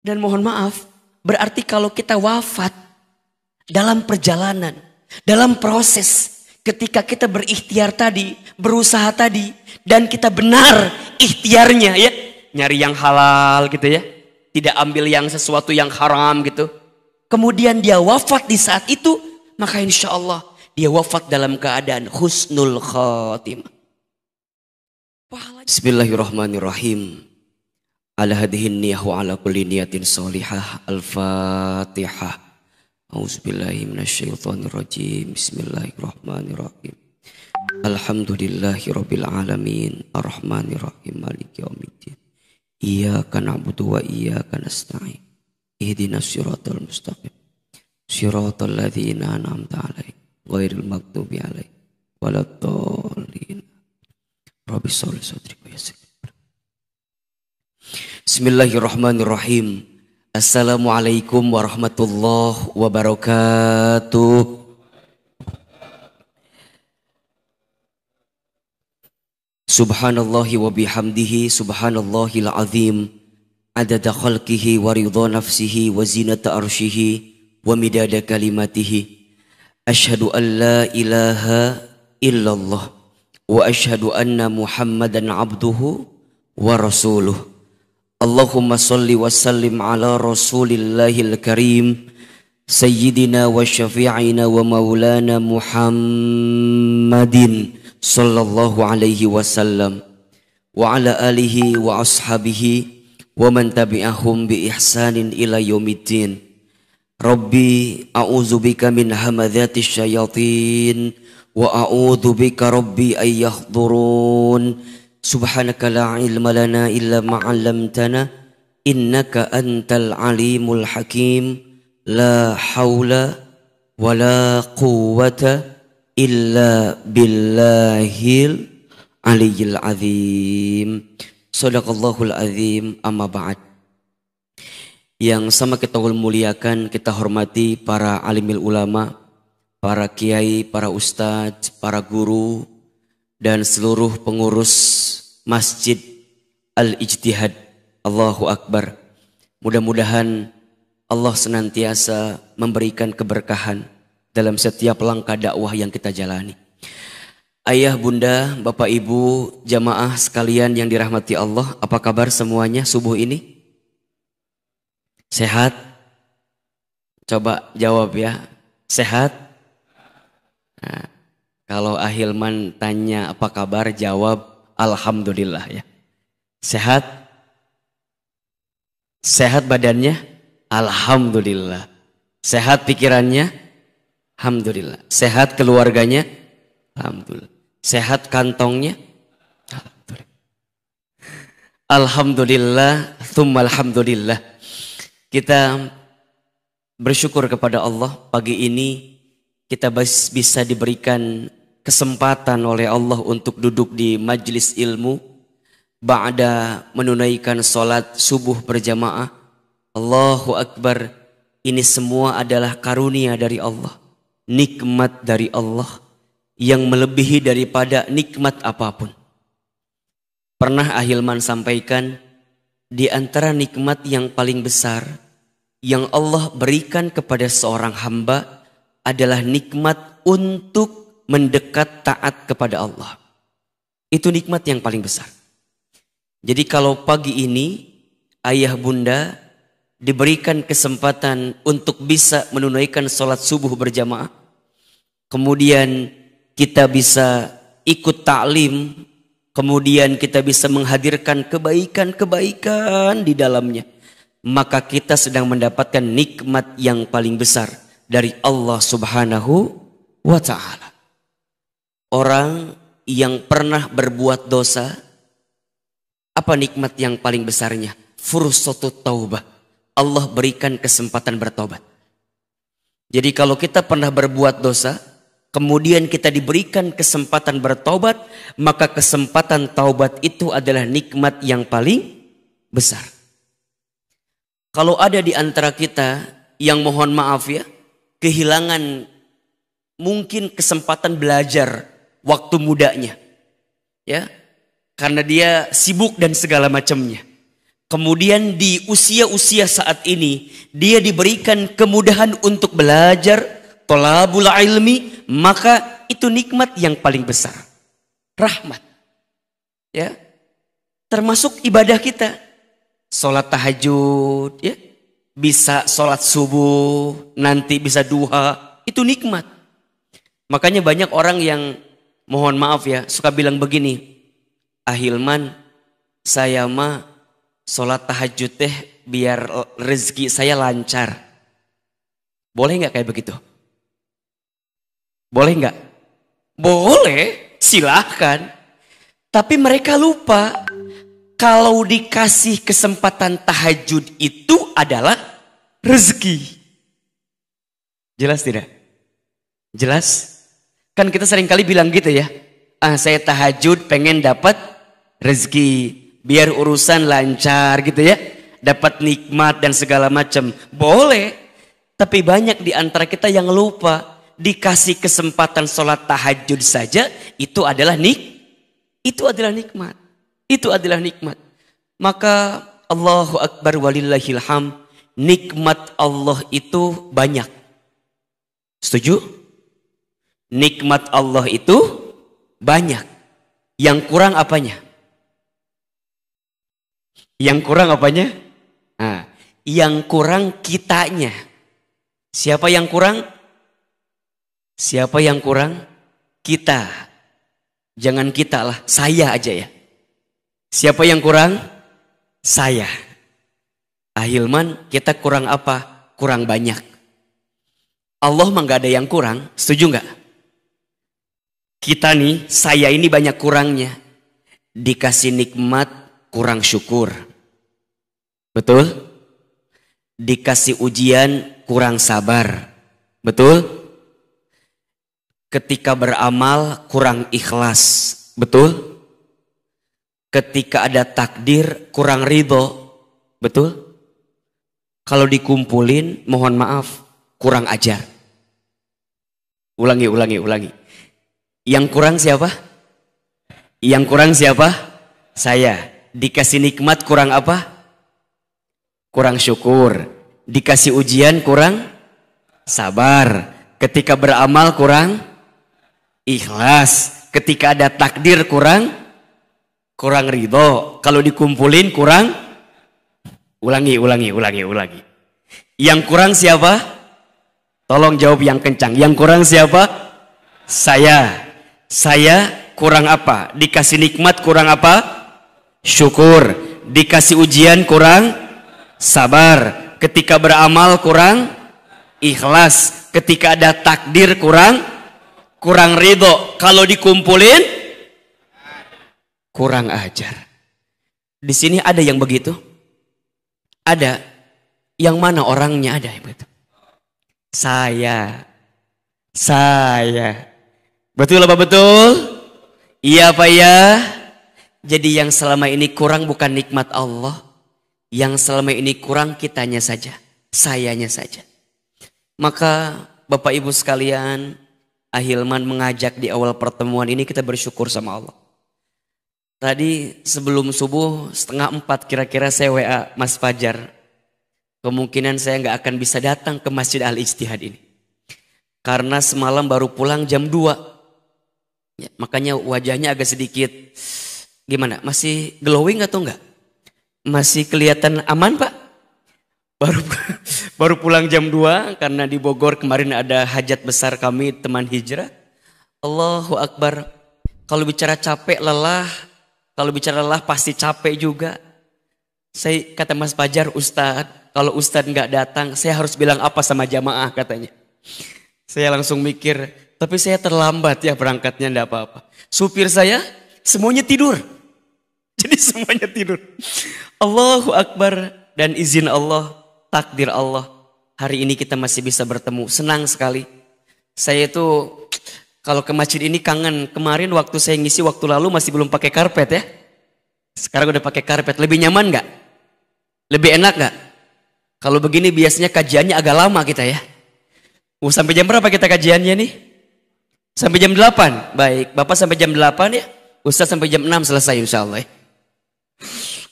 Dan mohon maaf, berarti kalau kita wafat dalam perjalanan, dalam proses, ketika kita berikhtiar tadi, berusaha tadi, dan kita benar ikhtiarnya ya, nyari yang halal gitu ya, tidak ambil yang sesuatu yang haram gitu. Kemudian dia wafat di saat itu, maka insya Allah dia wafat dalam keadaan husnul khatimah. Bismillahirrahmanirrahim. Ala hadhihin niyah wa ala kulli niyatin salihah. Al-Fatihah. A'udzubillahi minasyaitonirrajim. Bismillahirrahmanirrahim. Alhamdulillahi rabbil alamin. Ar-Rahmanirrahim. Maliki yaumiddin. Iyyaka na'budu wa iyyaka nasta'in. Ihdinas siratal mustaqim. Siratal ladzina an'amta 'alaihim ghairil maghdubi 'alaihim waladdallin. Rabbi sholli sadri wa yassir. Bismillahirrahmanirrahim. Assalamualaikum warahmatullahi wabarakatuh. Subhanallahi wa bihamdihi subhanallahil azim. Adada khalqihi wa ridha nafsihi wa zinata arshihi wa midada kalimatihi. Ashhadu an la ilaha illallah wa ashhadu anna Muhammadan abduhu wa rasuluh. Allahumma salli wa sallim ala rasulillahil karim sayyidina wa syafi'ina wa maulana Muhammadin sallallahu alaihi wasallam wa ala alihi wa ashabihi wa man tabi'ahum bi ihsanin ila yaumiddin. Rabbi a'udzubika min hamadzati syayatin wa a'udzubika rabbi ay yahdurun. Subhanaka la ilma lana illa ma 'allamtana innaka antal alimul hakim. La haula wa la quwwata illa billahil aliyyil azim. Shadaqallahul azim. Amma ba'd. Yang sama kita muliakan, kita hormati para alimil ulama, para kiai, para ustadz, para guru, dan seluruh pengurus Masjid Al-Ijtihad. Allahu Akbar. Mudah-mudahan Allah senantiasa memberikan keberkahan dalam setiap langkah dakwah yang kita jalani. Ayah, bunda, bapak, ibu, jamaah sekalian yang dirahmati Allah, apa kabar semuanya subuh ini? Sehat? Coba jawab ya. Sehat? Nah, kalau Ahilman tanya apa kabar, jawab alhamdulillah ya. Sehat? Sehat badannya? Alhamdulillah. Sehat pikirannya? Alhamdulillah. Sehat keluarganya? Alhamdulillah. Sehat kantongnya? Alhamdulillah. Alhamdulillah, tsumma alhamdulillah. Kita bersyukur kepada Allah pagi ini kita bisa diberikan kesempatan oleh Allah untuk duduk di majlis ilmu ba'da menunaikan salat subuh berjamaah. Allahu Akbar. Ini semua adalah karunia dari Allah, nikmat dari Allah yang melebihi daripada nikmat apapun. Pernah Ahilman sampaikan, di antara nikmat yang paling besar yang Allah berikan kepada seorang hamba adalah nikmat untuk mendekat taat kepada Allah. Itu nikmat yang paling besar. Jadi kalau pagi ini ayah bunda diberikan kesempatan untuk bisa menunaikan sholat subuh berjamaah, kemudian kita bisa ikut ta'lim, kemudian kita bisa menghadirkan kebaikan-kebaikan di dalamnya, maka kita sedang mendapatkan nikmat yang paling besar dari Allah Subhanahu wa ta'ala. Orang yang pernah berbuat dosa, apa nikmat yang paling besarnya? Fursatut taubah. Allah berikan kesempatan bertobat. Jadi kalau kita pernah berbuat dosa, kemudian kita diberikan kesempatan bertobat, maka kesempatan taubat itu adalah nikmat yang paling besar. Kalau ada di antara kita yang mohon maaf ya, kehilangan mungkin kesempatan belajar waktu mudanya, ya, karena dia sibuk dan segala macamnya. kemudian di usia-usia saat ini dia diberikan kemudahan untuk belajar, thalabul ilmi, maka itu nikmat yang paling besar. Rahmat. Ya. Termasuk ibadah kita. Sholat tahajud, ya. Bisa sholat subuh, nanti bisa duha, itu nikmat. Makanya banyak orang yang, mohon maaf ya, suka bilang begini, Hilman, saya mah sholat tahajud teh biar rezeki saya lancar. Boleh nggak kayak begitu? Boleh nggak? Boleh, silahkan. Tapi mereka lupa kalau dikasih kesempatan tahajud itu adalah rezeki. Jelas tidak? Jelas? Kan kita sering kali bilang gitu ya. Saya tahajud pengen dapat rezeki. Biar urusan lancar gitu ya. Dapat nikmat dan segala macam. Boleh. Tapi banyak di antara kita yang lupa. Dikasih kesempatan sholat tahajud saja. Itu adalah nikmat. Itu adalah nikmat. Maka Allahu Akbar walillahil hamd. Nikmat Allah itu banyak. Setuju? Nikmat Allah itu banyak. Yang kurang apanya? Yang kurang apanya? Yang kurang kitanya. Siapa yang kurang? Siapa yang kurang? Kita. Jangan kita lah, saya aja ya. Siapa yang kurang? Saya. Hilman, kita kurang apa? Kurang banyak. Allah mah gak ada yang kurang, setuju gak? Kita nih, saya ini banyak kurangnya. Dikasih nikmat, kurang syukur. Betul? Dikasih ujian, kurang sabar. Betul? Ketika beramal, kurang ikhlas. Betul? Ketika ada takdir, kurang ridho. Betul? Kalau dikumpulin, mohon maaf, kurang ajar. Ulangi. Yang kurang siapa? Yang kurang siapa? Saya. Dikasih nikmat kurang apa? Kurang syukur. Dikasih ujian kurang sabar. Ketika beramal kurang ikhlas. Ketika ada takdir kurang ridho. Kalau dikumpulin kurang. Ulangi. Yang kurang siapa? Tolong jawab yang kencang. Yang kurang siapa? Saya. Saya kurang apa? Dikasih nikmat kurang apa? Syukur. Dikasih ujian kurang sabar. Ketika beramal kurang ikhlas. Ketika ada takdir kurang ridho. Kalau dikumpulin kurang ajar. Di sini ada yang begitu? Ada. Yang mana orangnya ada yang begitu? Saya. Betul apa betul? Iya apa ya? Jadi yang selama ini kurang bukan nikmat Allah. Yang selama ini kurang kitanya saja. Sayanya saja. Maka Bapak Ibu sekalian, Hilman mengajak di awal pertemuan ini kita bersyukur sama Allah. Tadi sebelum subuh 3:30 kira-kira saya WA Mas Fajar. Kemungkinan saya nggak akan bisa datang ke Masjid Al-Ijtihad ini. Karena semalam baru pulang jam 2. Ya, makanya wajahnya agak sedikit gimana? Masih glowing atau enggak? Masih kelihatan aman Pak? Baru pulang jam 2 karena di Bogor kemarin ada hajat besar kami teman hijrah. Allahu Akbar. Kalau bicara capek lelah, kalau bicara lelah pasti capek juga. Saya kata Mas Fajar, Ustadz, kalau Ustadz nggak datang, saya harus bilang apa sama jamaah katanya. Saya langsung mikir, tapi saya terlambat ya berangkatnya, enggak apa-apa. Supir saya semuanya tidur. Jadi semuanya tidur. Allahu Akbar. Dan izin Allah, takdir Allah, hari ini kita masih bisa bertemu. Senang sekali. Saya itu kalau ke masjid ini kangen. Kemarin waktu saya ngisi waktu lalu masih belum pakai karpet ya. Sekarang udah pakai karpet. Lebih nyaman nggak? Lebih enak nggak? Kalau begini biasanya kajiannya agak lama kita ya. Sampai jam berapa kita kajiannya nih? Sampai jam 8. Baik, Bapak sampai jam 8 ya. Ustaz sampai jam 6 selesai insya Allah ya.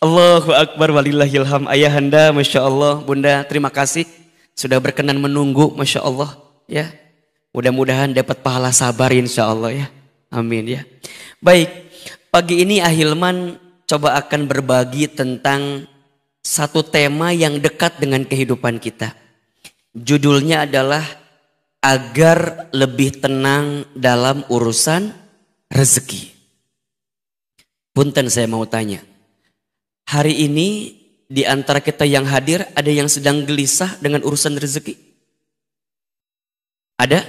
Allahu Akbar walillahilham. Ayahanda, Masya Allah. Bunda, terima kasih sudah berkenan menunggu, Masya Allah. Ya, mudah-mudahan dapat pahala sabar insya Allah ya. Amin ya. Baik, pagi ini Ahilman coba akan berbagi tentang satu tema yang dekat dengan kehidupan kita. Judulnya adalah agar lebih tenang dalam urusan rezeki. Punten, saya mau tanya. Hari ini di antara kita yang hadir ada yang sedang gelisah dengan urusan rezeki? Ada?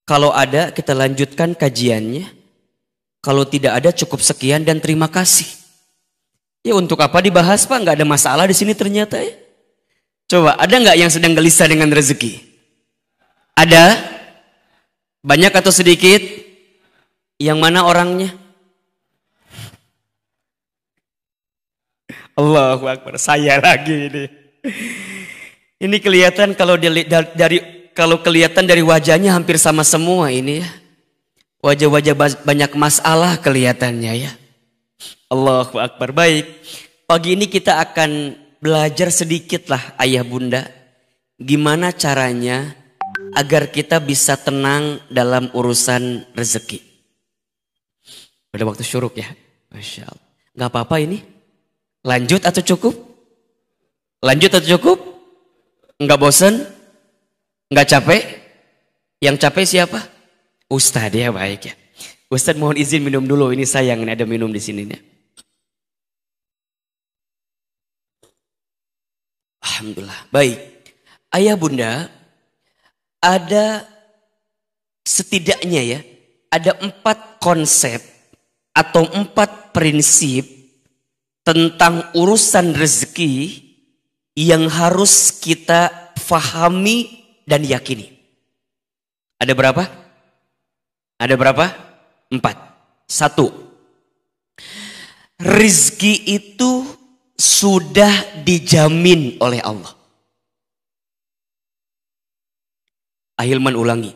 Kalau ada, kita lanjutkan kajiannya. Kalau tidak ada, cukup sekian dan terima kasih. Ya, untuk apa dibahas, Pak? Nggak ada masalah di sini ternyata ya. Coba, ada nggak yang sedang gelisah dengan rezeki? Ada? Banyak atau sedikit? Yang mana orangnya? Allahu Akbar, saya lagi ini. Ini kelihatan kalau kelihatan dari wajahnya hampir sama semua ini ya. Wajah-wajah banyak masalah kelihatannya ya. Allahu Akbar. Baik, pagi ini kita akan belajar sedikit lah ayah bunda. Gimana caranya agar kita bisa tenang dalam urusan rezeki. Udah waktu syuruk ya. Masya Allah. Gak apa-apa ini. Lanjut atau cukup? Lanjut atau cukup? Enggak bosan? Enggak capek? Yang capek siapa? Ustadz ya, baik ya. Ustadz mohon izin minum dulu. Ini sayang ini ada minum di sini nih. Alhamdulillah. Baik. Ayah bunda, ada setidaknya ya, ada 4 konsep atau 4 prinsip tentang urusan rezeki yang harus kita fahami dan yakini. Ada berapa? Ada berapa? 4. 1. Rezeki itu sudah dijamin oleh Allah. Ahilman ulangi.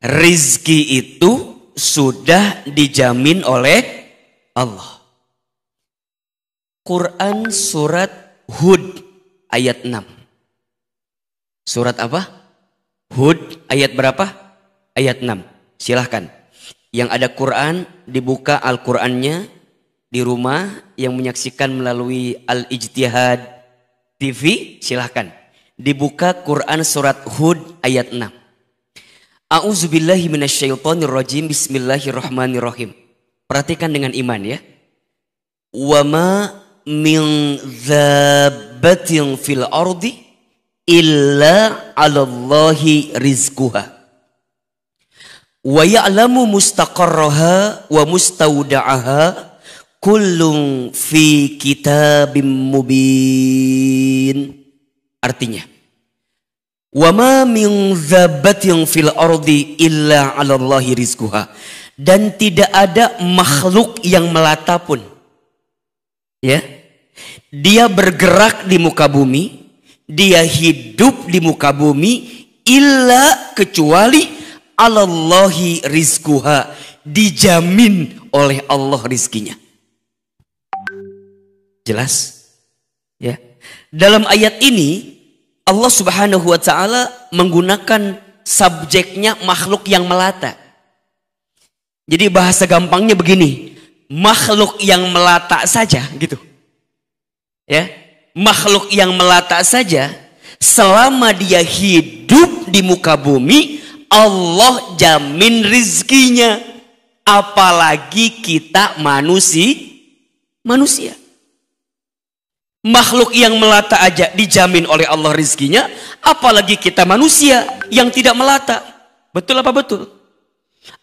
Rezeki itu sudah dijamin oleh Allah. Quran surat Hud ayat 6. Surat apa? Hud ayat berapa? Ayat 6. Silahkan. Yang ada Quran dibuka Al-Qurannya di rumah, yang menyaksikan melalui Al-Ijtihad TV silahkan. Dibuka Quran surat Hud ayat 6. A'udzubillahi minasyaitonirrajim. Bismillahirrahmanirrahim. Perhatikan dengan iman ya. Wa ma min dzabbatin fil ardi illa 'alallahi rizquha wa ya'lamu mustaqarraha wa mustawda'aha kullun fi kitabim mubin. Artinya, wa ma min dzabbatin fil ardi illa 'alallahi rizquha, dan tidak ada makhluk yang melata pun ya, dia bergerak di muka bumi, dia hidup di muka bumi, illa kecuali alallahi rizquha, dijamin oleh Allah rizkinya. Jelas? Ya. Dalam ayat ini Allah Subhanahu wa taala menggunakan subjeknya makhluk yang melata. Jadi bahasa gampangnya begini, makhluk yang melata saja gitu. Ya, makhluk yang melata saja selama dia hidup di muka bumi Allah jamin rizkinya. Apalagi kita manusia. Makhluk yang melata aja dijamin oleh Allah rizkinya, apalagi kita manusia yang tidak melata. Betul apa betul?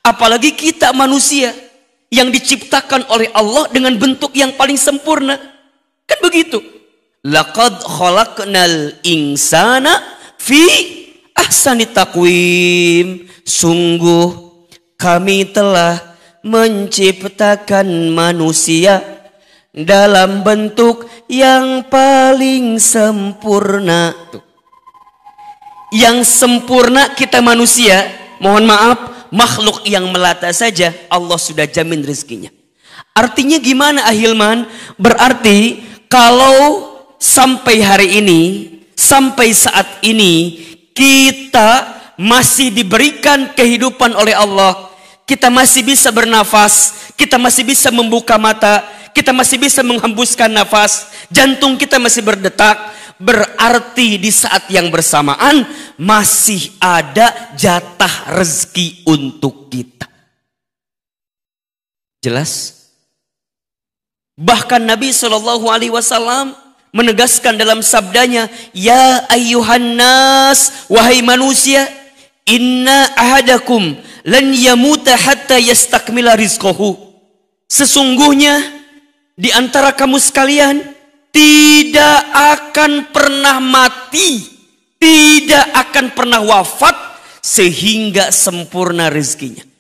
Apalagi kita manusia yang diciptakan oleh Allah dengan bentuk yang paling sempurna. Kan begitu. Laqad khalaqnal insana fi ahsani taqwim. Sungguh kami telah menciptakan manusia dalam bentuk yang paling sempurna. Yang sempurna kita manusia, mohon maaf, makhluk yang melata saja Allah sudah jamin rezekinya. Artinya gimana Ahilman? Berarti kalau sampai hari ini, sampai saat ini, kita masih diberikan kehidupan oleh Allah. Kita masih bisa bernafas, kita masih bisa membuka mata, kita masih bisa menghembuskan nafas, jantung kita masih berdetak. Berarti di saat yang bersamaan masih ada jatah rezeki untuk kita. Jelas? Bahkan Nabi SAW menegaskan dalam sabdanya, ya ayyuhan nas, wahai manusia, inna ahadakum lan yamuta hatta yastakmila rizqahu. Sesungguhnya di antara kamu sekalian tidak akan pernah mati, tidak akan pernah wafat sehingga sempurna rezekinya.